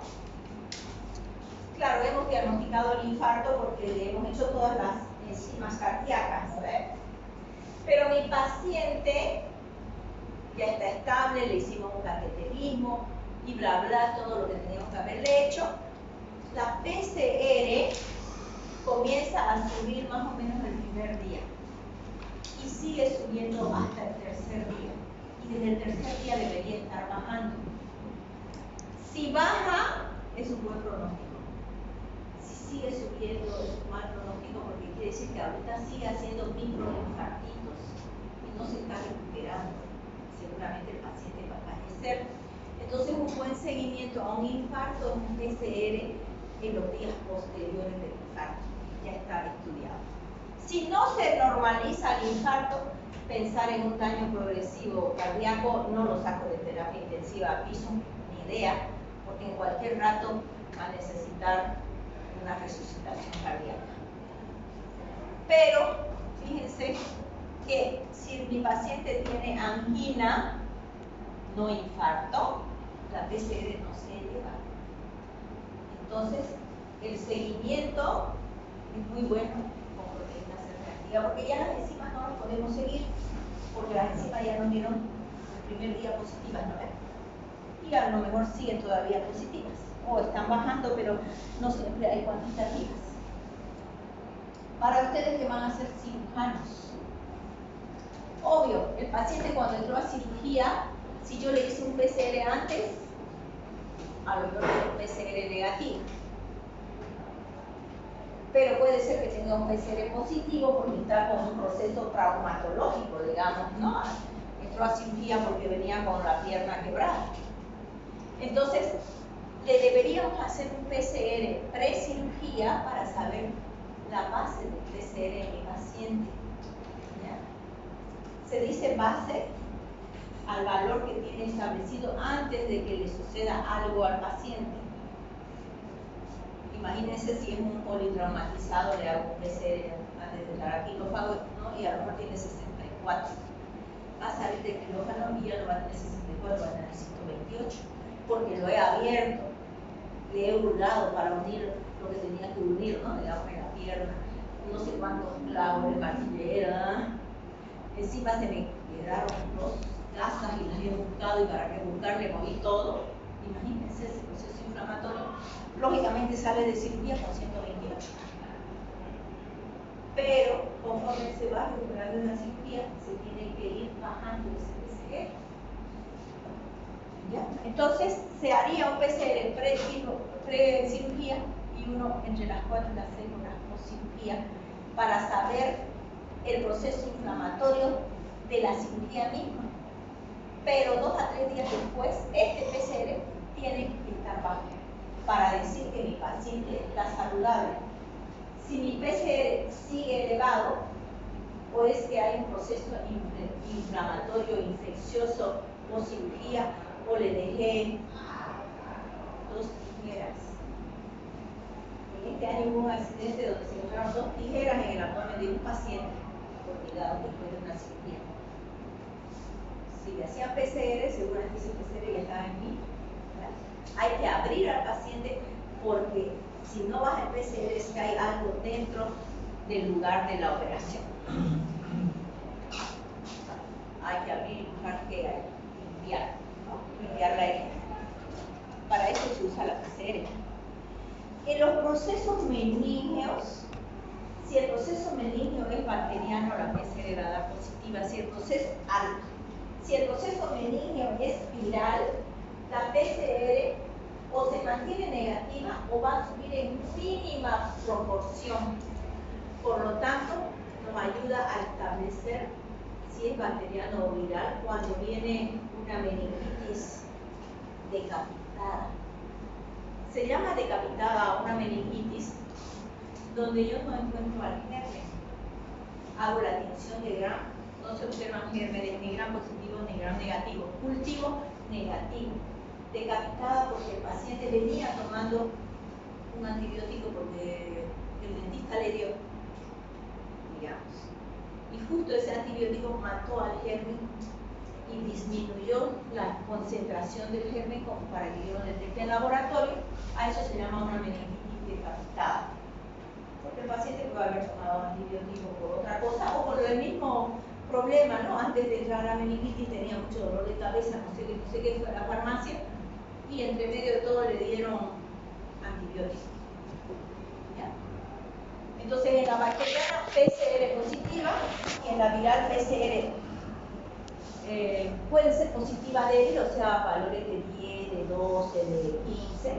claro, hemos diagnosticado el infarto porque le hemos hecho todas las enzimas cardíacas, ¿no? Pero mi paciente ya está estable, le hicimos un cateterismo y bla bla, todo lo que teníamos que haberle hecho. La PCR comienza a subir más o menos el primer día y sigue subiendo hasta el tercer día, y desde el tercer día debería estar bajando. Si baja, es un buen pronóstico. Si sigue subiendo, es un mal pronóstico, porque quiere decir que ahorita sigue haciendo microinfartitos y no se está recuperando. Seguramente el paciente va a fallecer. Entonces, un buen seguimiento a un infarto es un PCR en los días posteriores del infarto. Ya está estudiado. Si no se normaliza el infarto, pensar en un daño progresivo cardíaco, no lo saco de terapia intensiva a piso, ni idea, porque en cualquier rato va a necesitar una resucitación cardíaca. Pero fíjense que si mi paciente tiene angina, no infarto, la PCR no se eleva. Entonces, el seguimiento es muy bueno con proteína C reactiva, porque ya las enzimas no las podemos seguir, porque las enzimas ya nos dieron el primer día positivas, ¿no ven? Y a lo mejor siguen todavía positivas, o están bajando, pero no siempre hay cuantitativas. Para ustedes que van a ser cirujanos, obvio, el paciente cuando entró a cirugía, si yo le hice un PCR antes, a lo mejor es un PCR negativo. pero puede ser que tenga un PCR positivo porque está con un proceso traumatológico, digamos, ¿no? Entró a cirugía porque venía con la pierna quebrada. Entonces, le deberíamos hacer un PCR pre-cirugía para saber la base del PCR en mi paciente. ¿Ya? Se dice base al valor que tiene establecido antes de que le suceda algo al paciente. Imagínense si es un politraumatizado, le hago un PCR antes de entrar a quirófano, ¿no? Y a lo mejor tiene 64. Va a salir de quirófano y ya no va a tener 64, va a tener 128, porque lo he abierto, le he hurgado para unir lo que tenía que unir, ¿no? Digamos en la pierna, no sé cuántos clavos de martillera. Encima se me quedaron dos gasas y las he buscado, y para qué buscar le moví todo. Imagínense ese proceso inflamatorio. Lógicamente sale de cirugía con 128. Pero conforme se va recuperando de la cirugía, se tiene que ir bajando ese PCR. ¿Ya? Entonces, se haría un PCR pre-cirugía y uno entre las 4 y las 6 horas post-cirugía para saber el proceso inflamatorio de la cirugía misma. Pero 2 a 3 días después, este PCR tiene que estar bajo para decir que mi paciente está saludable. Si mi PCR sigue elevado, o es que hay un proceso inflamatorio, infeccioso o cirugía, o le dejé 2 tijeras. En este año hubo un accidente donde se encontraron 2 tijeras en el abdomen de un paciente olvidado después de una cirugía. Si le hacían PCR, seguramente ese PCR ya estaba en mí. Hay que abrir al paciente porque si no baja el PCR es que hay algo dentro del lugar de la operación. Hay que abrir y buscar qué hay, limpiar, ¿no? Limpiar la herida. Para eso se usa la PCR. En los procesos meningeos, si el proceso meningeo es bacteriano, la PCR va a dar positiva. Si el proceso meningeo es viral, la PCR o se mantiene negativa o va a subir en mínima proporción. Por lo tanto, nos ayuda a establecer si es bacteriano o viral cuando viene una meningitis decapitada. Se llama decapitada una meningitis donde yo no encuentro al germen. Hago la tinción de Gram, no se observan gérmenes ni Gram positivo ni Gram negativo. Cultivo negativo. Decapitada porque el paciente venía tomando un antibiótico porque el dentista le dio, digamos. Y justo ese antibiótico mató al germen y disminuyó la concentración del germen como para que yo lo detecte en laboratorio. A eso se llama una meningitis decapitada. Porque el paciente puede haber tomado antibiótico por otra cosa o por el mismo problema, ¿no? Antes de entrar a la meningitis tenía mucho dolor de cabeza, no sé qué fue a la farmacia, y entre medio de todo le dieron antibiótico. ¿Ya? Entonces en la bacteriana PCR positiva y en la viral PCR puede ser positiva débil, o sea, valores de 10, de 12, de 15,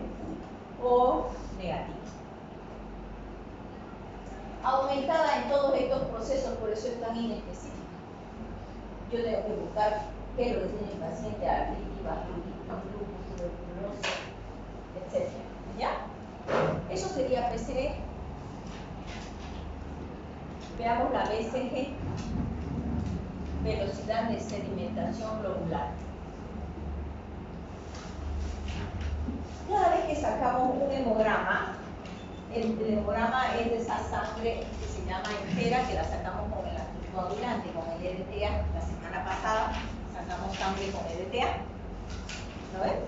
o negativa. Aumentada en todos estos procesos, por eso es tan inespecífica. Yo tengo que buscar qué es lo que tiene el paciente, artritis, vasculitis, lupus, tuberculosis, etc. ¿Ya? Eso sería PCR. Veamos la BCG, velocidad de sedimentación globular. Cada vez que sacamos un hemograma, el hemograma es de esa sangre que se llama entera, que la sacamos con el anticoagulante, con el EDTA. La semana pasada sacamos sangre con EDTA. ¿Lo ven?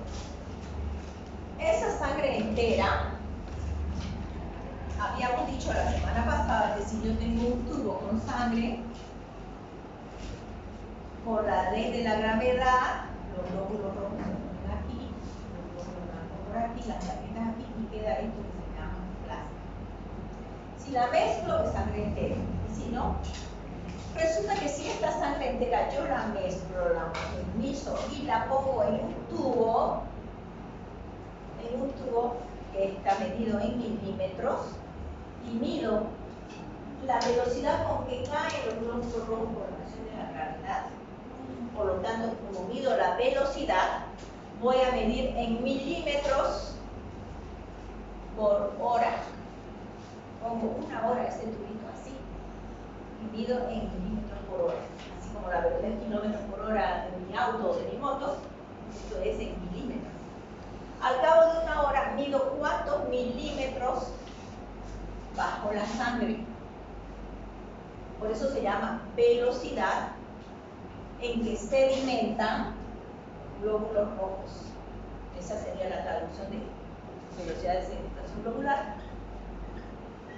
Esa sangre entera, habíamos dicho la semana pasada que si yo tengo un tubo con sangre, por la ley de la gravedad, los glóbulos rojos se ponen aquí, los glóbulos blancos por aquí, las plaquetas aquí, y queda esto que se llama plasma. Si la mezclo, es sangre entera, y si no, resulta que si esta sangre entera yo la mezclo, la homogenizo y la pongo en un tubo que está medido en milímetros, y mido la velocidad con que caen los glóbulos rojos por acción de la gravedad. Por lo tanto, como mido la velocidad, voy a medir en milímetros por hora. Pongo una hora este tubito así y mido en milímetros por hora. Así como la velocidad de kilómetros por hora de mi auto o de mi moto, esto es en milímetros. Al cabo de una hora mido cuántos milímetros bajo la sangre. Por eso se llama velocidad en que sedimentan glóbulos rojos. Esa sería la traducción de velocidad de sedimentación globular.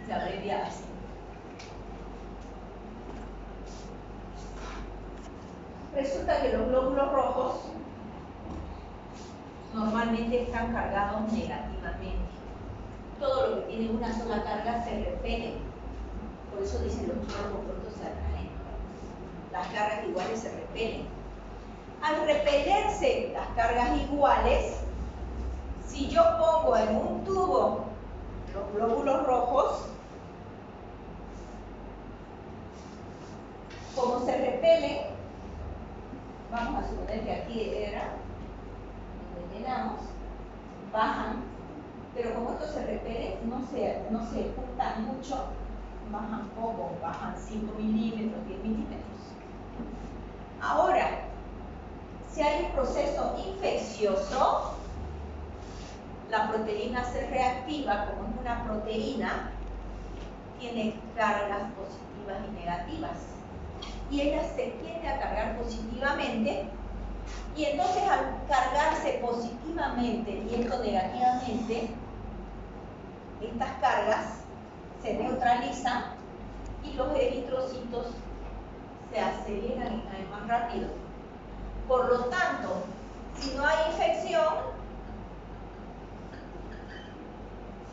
Se abrevia así. Resulta que los glóbulos rojos normalmente están cargados negativamente. Todo lo que tiene una sola carga se repele. Por eso dicen los cuerpos opuestos se atraen. Las cargas iguales se repelen. Al repelerse las cargas iguales, si yo pongo en un tubo los glóbulos rojos, como se repelen, vamos a suponer que aquí era donde llenamos, bajan, pero como estos se repelen, no se juntan mucho, bajan poco, bajan 5 milímetros, 10 milímetros. Ahora, si hay un proceso infeccioso, la proteína se reactiva. Como es una proteína, tiene cargas positivas y negativas. Y ella se tiende a cargar positivamente, y entonces al cargarse positivamente y esto negativamente, estas cargas se neutralizan y los eritrocitos se aceleran y caen más rápido. Por lo tanto, si no hay infección,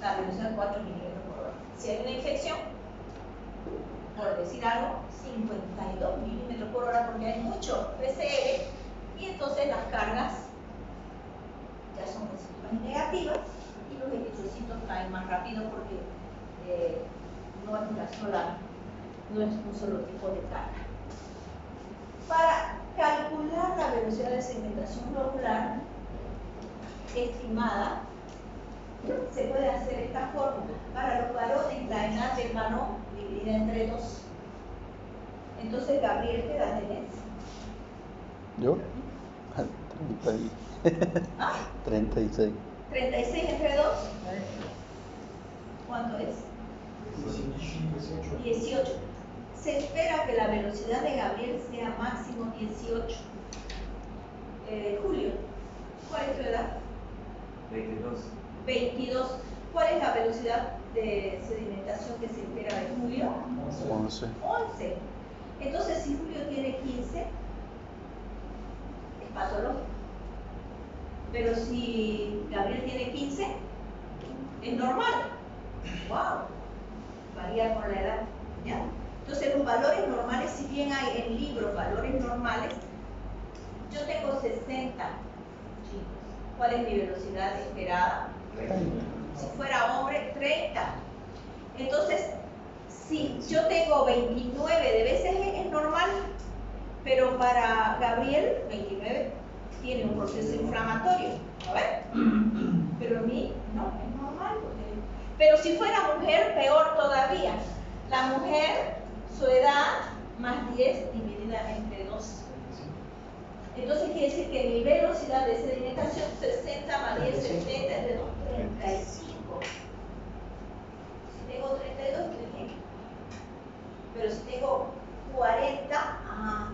la velocidad es 4 milímetros por hora. Si hay una infección, por decir algo, 52 milímetros por hora, porque hay mucho PCR, y entonces las cargas ya son positivas y negativas, y los eritrocitos caen más rápido porque no es un solo tipo de carga. Para calcular la velocidad de sedimentación globular estimada, se puede hacer esta fórmula. Para los varones, la edad del varón dividida entre 2. Entonces, Gabriel, ¿qué edad tenés? ¿Yo? 36. 36 entre 2. ¿Cuánto es? 18. Se espera que la velocidad de Gabriel sea máximo 18. Julio, ¿cuál es tu edad? 22. ¿Cuál es la velocidad de sedimentación que se espera de Julio? 11. Entonces, si Julio tiene 15, es patológico. Pero si Gabriel tiene 15, es normal. ¡Wow! Varía por la edad. ¿Ya? Entonces, los valores normales, si bien hay en libros valores normales, yo tengo 60. ¿Cuál es mi velocidad esperada? 30. Si fuera hombre, 30. Entonces, si yo tengo 29 de veces es normal, pero para Gabriel, 29 tiene un proceso inflamatorio. ¿A ver? Pero a mí no, es normal. Pero si fuera mujer, peor todavía. La mujer, su edad más 10 dividida entre 2. Entonces quiere decir que mi velocidad de sedimentación 60 más 10, 70 es de 35. Si tengo 32, estoy bien. Pero si tengo 40,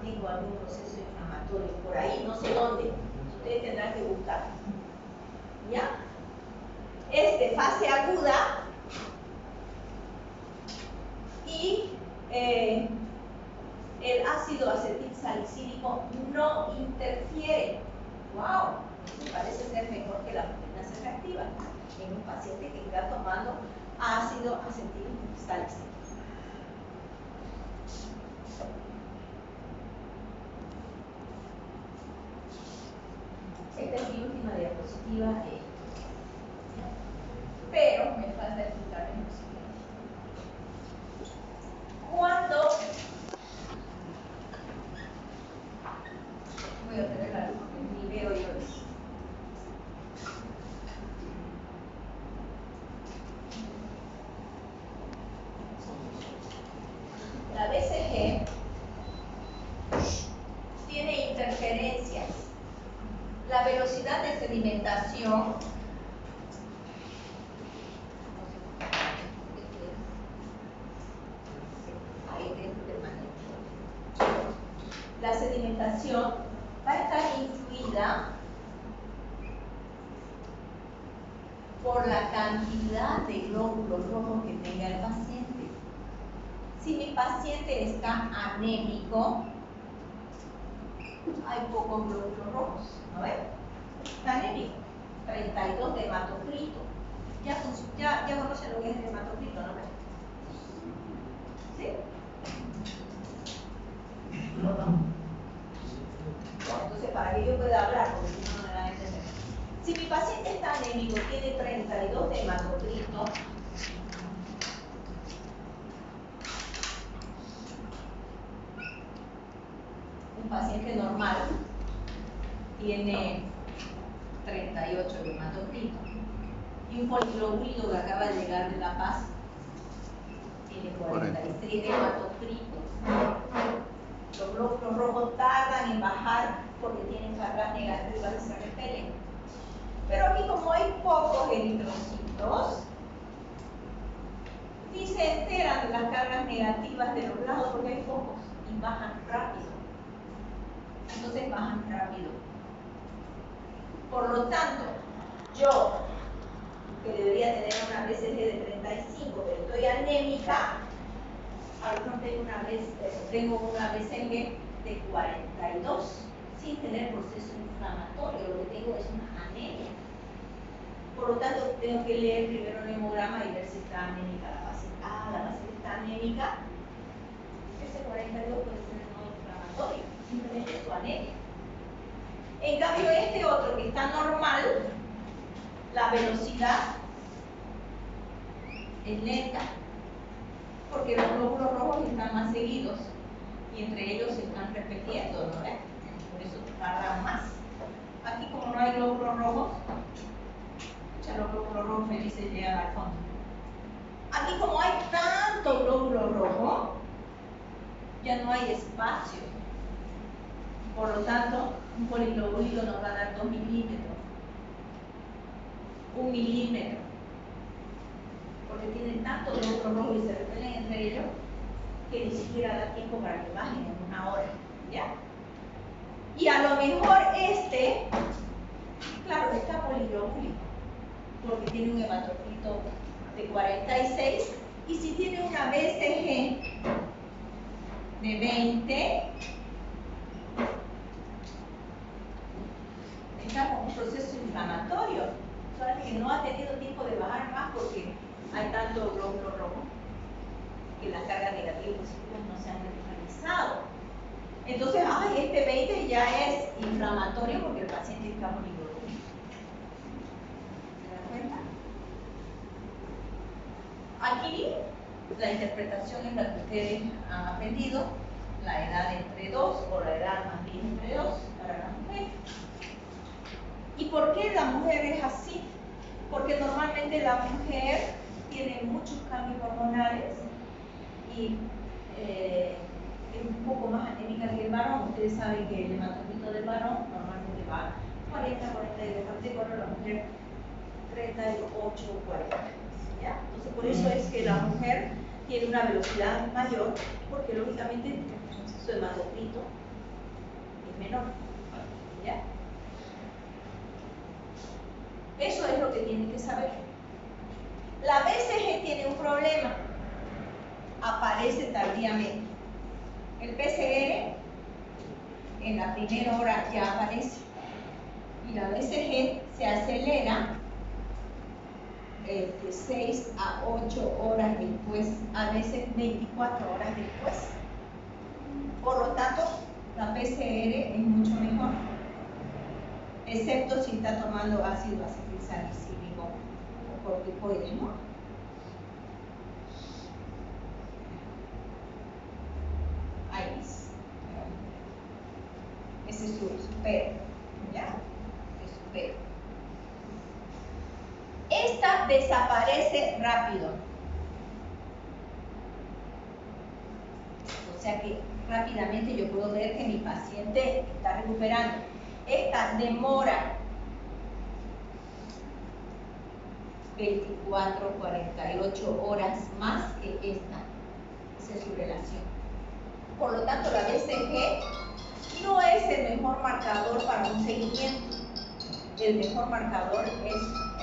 tengo algún proceso inflamatorio por ahí, no sé dónde. Ustedes tendrán que buscar. ¿Ya? Es de fase aguda y el ácido acetilsalicílico no interfiere. ¡Wow! Eso parece ser mejor que la proteína C reactiva en un paciente que está tomando ácido acetilsalicílico. Esta es mi última diapositiva. Pero me falta explicarles lo siguiente. Voy a tener la luz porque ni veo yo eso. La BCG tiene interferencias. La velocidad de sedimentación la sedimentación va a estar influida por la cantidad de glóbulos rojos que tenga el paciente. Si mi paciente está anémico, hay pocos glóbulos rojos, ¿no ven? Está anémico, 32 de hematocrito. Ya conocen lo que es el hematocrito, ¿no ven? ¿Sí? Entonces, para que yo pueda hablar, porque si no, no me van a entender. Si mi paciente está anémico, tiene 32 de hematocrito, un paciente normal tiene 38 de hematocrito. Y un poliglobulino que acaba de llegar de La Paz tiene 43 de hematocrito. Los glóbulos rojos tardan en bajar porque tienen cargas negativas y se repelen. Pero aquí, como hay pocos eritrocitos, ni se enteran de las cargas negativas de los lados porque hay pocos y bajan rápido. Entonces bajan rápido. Por lo tanto, yo, que debería tener una BCG de 35, pero estoy anémica, a lo mejor tengo una BCG de 42, sin tener proceso inflamatorio. Lo que tengo es una anemia. Por lo tanto, tengo que leer primero el hemograma y ver si está anémica la paciente. Ah, la paciente está anémica. Ese 42 puede ser el nodo inflamatorio, simplemente su anemia. En cambio, este otro que está normal, la velocidad es lenta, porque los glóbulos rojos están más seguidos y entre ellos se están repitiendo, ¿no? Por eso tardan más. Aquí, como no hay glóbulos rojos, ya los glóbulos rojos felices llegan al fondo. Aquí, como hay tanto glóbulo rojo, ya no hay espacio. Por lo tanto, un poliglobulino nos va a dar 2 milímetros, 1 milímetro, porque tienen tanto glóbulo rojo y se repelen entre ellos que ni siquiera da tiempo para que bajen en una hora, ¿ya? Y a lo mejor claro, está poliglobúlico, porque tiene un hematocrito de 46, y si tiene una BCG de 20, está con un proceso inflamatorio, solamente que no ha tenido tiempo de bajar más porque hay tanto glóbulo rojo que las cargas negativas y positivas no se han neutralizado. Entonces, este 20 ya es inflamatorio porque el paciente está poliglobúlico. ¿Se dan cuenta? Aquí la interpretación es la que ustedes han aprendido, la edad entre 2 o la edad más bien entre 2 para la mujer. ¿Y por qué la mujer es así? Porque normalmente la mujer tiene muchos cambios hormonales y es un poco más anémica que el varón. Ustedes saben que el hematocrito del varón normalmente va 40, 42, 44, la mujer 38, 40. ¿Ya? Entonces, por eso es que la mujer tiene una velocidad mayor, porque lógicamente su hematocrito es menor. ¿Ya? Eso es lo que tienen que saber. La BCG tiene un problema. Aparece tardíamente. El PCR en la primera hora ya aparece. Y la BCG se acelera de 6 a 8 horas después, a veces 24 horas después. Por lo tanto, la PCR es mucho mejor, excepto si está tomando ácido acetilsalicílico o corticoides, ¿no? Ese es su P, ¿ya? Es su P. Esta desaparece rápido. O sea que rápidamente yo puedo ver que mi paciente está recuperando. Esta demora 24, 48 horas más que esta. Esa es su relación. Por lo tanto, la BCG no es el mejor marcador para un seguimiento. El mejor marcador es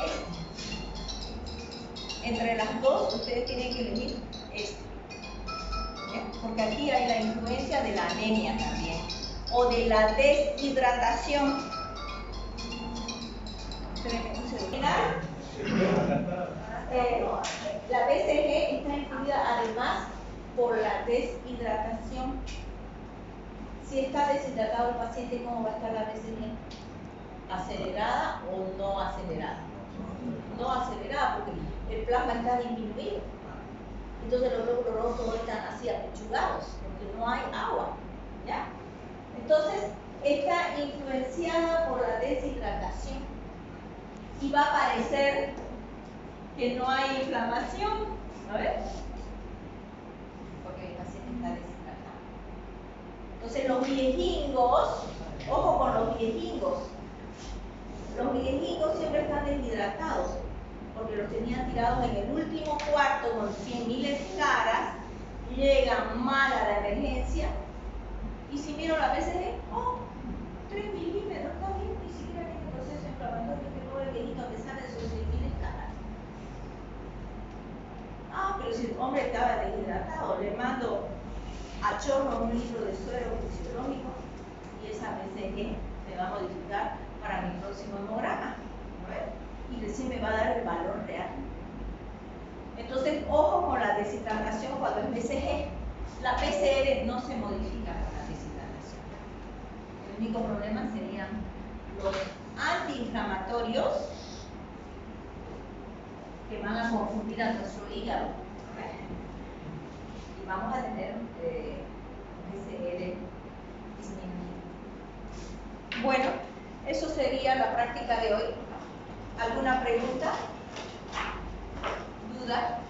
este. Entre las dos, ustedes tienen que elegir este. ¿Bien? Porque aquí hay la influencia de la anemia también, o de la deshidratación. Espérenme un segundo. La BCG está influida además por la deshidratación. Si está deshidratado el paciente, ¿cómo va a estar la BCG? ¿Acelerada o no acelerada? No acelerada, porque el plasma está disminuido. Entonces los glóbulos rojos todos están así apechugados, porque no hay agua, ¿ya? Entonces está influenciada por la deshidratación y va a parecer que no hay inflamación, ¿no ves? Porque el paciente está deshidratado. Entonces los viejingos, ojo con los viejingos siempre están deshidratados, porque los tenían tirados en el último cuarto con 100.000 escaras, llegan mal a la emergencia y si miro la BCG, 3 milímetros, está bien, ni siquiera tiene proceso inflamatorio, que no el viejito a pesar de sus 100.000 escaras. Pero si el hombre estaba deshidratado, le mando a chorro 1 litro de suero fisiológico y esa BCG se va a modificar para mi próximo hemograma, ¿no? Y recién me va a dar el valor real. Entonces, ojo con la deshidratación cuando es BCG. La PCR no se modifica con la deshidratación. El único problema serían los antiinflamatorios que van a confundir a nuestro hígado. Y vamos a tener PCR disminuido. Bueno, eso sería la práctica de hoy. ¿Alguna pregunta? ¿Duda?